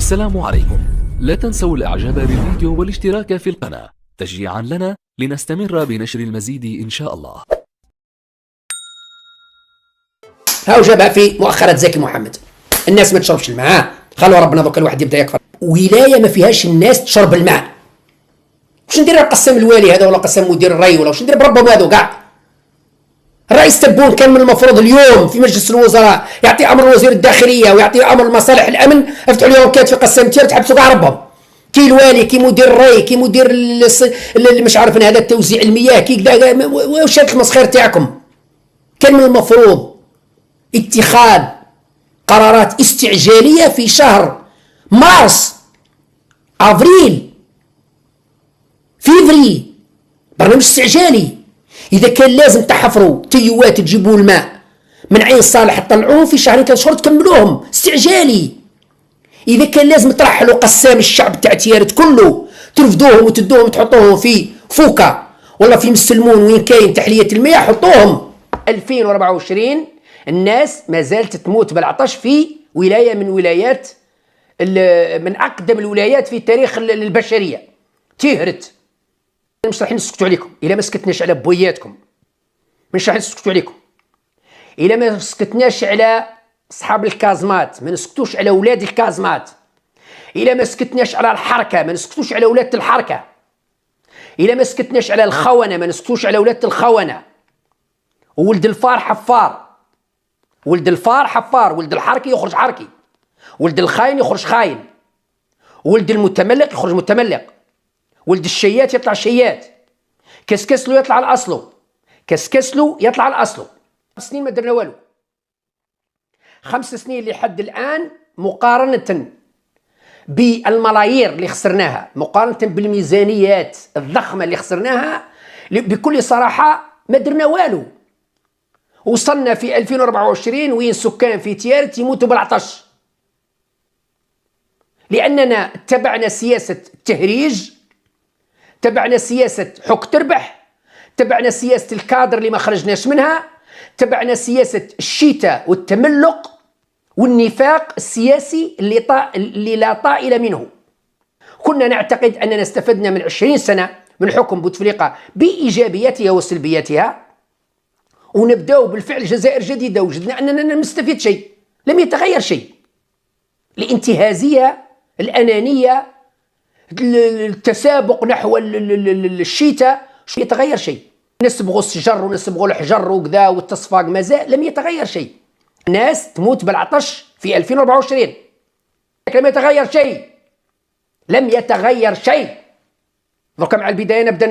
السلام عليكم. لا تنسوا الاعجاب بالفيديو والاشتراك في القناة تشجيعا لنا لنستمر بنشر المزيد ان شاء الله. هاو جابها في مؤخرة زكي محمد. الناس ما تشربش الماء، خلوا ربنا دوك الواحد يبدا يكفر. ولايه ما فيهاش الناس تشرب الماء. واش ندير قسم الوالي هذا ولا قسم مدير الري ولا واش ندير بربهم هذو كاع؟ الرئيس تبون كان من المفروض اليوم في مجلس الوزراء يعطي امر وزير الداخليه ويعطي امر مصالح الامن افتحوا لهم كات في قسمتين تحبسوا كاع ربهم. كي الوالي كي مدير الري كي مدير مش عارف هذا توزيع المياه كي كذا. واش هاد المسخير تاعكم؟ كان من المفروض اتخاذ قرارات استعجاليه في شهر مارس افريل فيفري، برنامج استعجالي. اذا كان لازم تحفروا تيوات تجيبوا الماء من عين صالح تطلعوهم في شهرين 3 شهور تكملوهم استعجالي. اذا كان لازم ترحلوا قسام الشعب تاع تيارت كله ترفدوهم وتدوهم تحطوهم في فوكا ولا في مسلمون وين كاين تحليه المياه حطوهم. 2024 الناس ما زالت تموت بالعطش في ولايه من ولايات من اقدم الولايات في تاريخ البشريه تيهرت. مش راح نسكتوا عليكم الا ما سكتناش على بوياتكم، مش راح نسكتوا عليكم الا ما سكتناش على اصحاب الكازمات، ما نسكتوش على اولاد الكازمات، الا ما سكتناش على الحركه ما نسكتوش على اولاد الحركه، الا ما سكتناش على الخونه ما نسكتوش على اولاد الخونه. وولد الفار حفار، ولد الفار حفار، ولد الحركي يخرج حركي، ولد الخاين يخرج خاين، ولد المتملق يخرج متملق، ولد الشيات يطلع شيات، كسكسلو يطلع الاصلو، كسكسلو يطلع الاصلو. 5 سنين ما درنا والو. 5 سنين لحد الان مقارنه بالملايير اللي خسرناها، مقارنه بالميزانيات الضخمه اللي خسرناها، بكل صراحه ما درنا والو. وصلنا في 2024 وين سكان في تيارت يموتوا بالعطش لاننا اتبعنا سياسه التهريج، تبعنا سياسة حك تربح، تبعنا سياسة الكادر اللي ما خرجناش منها، تبعنا سياسة الشتاء والتملق والنفاق السياسي اللي لا طائل منه. كنا نعتقد أننا استفدنا من 20 سنة من حكم بوتفليقة بإيجابياتها وسلبياتها، ونبدأ بالفعل جزائر جديدة. وجدنا أننا لم نستفيد شيء، لم يتغير شيء. الانتهازية، الأنانية، التسابق نحو الشتاء، شو يتغير شيء؟ نسبغوا الشجر ونسبغوا الحجر وكذا والتصفاق مازال لم يتغير شيء. الناس تموت بالعطش في 2024، لم يتغير شيء، لم يتغير شيء. درك مع البداية نبدأ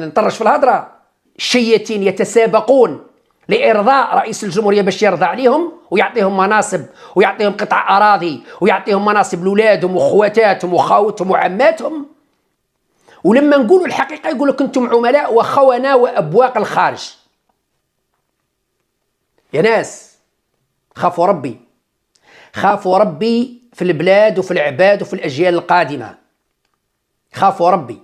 نطرش في الهضرة. الشياتين يتسابقون لإرضاء رئيس الجمهورية باش يرضى عليهم ويعطيهم مناصب ويعطيهم قطع أراضي ويعطيهم مناصب لأولادهم وأخواتاتهم وخاوتهم وعماتهم. ولما نقولوا الحقيقة يقول لك أنتم عملاء وخونة وأبواق الخارج. يا ناس خافوا ربي، خافوا ربي في البلاد وفي العباد وفي الأجيال القادمة. خافوا ربي.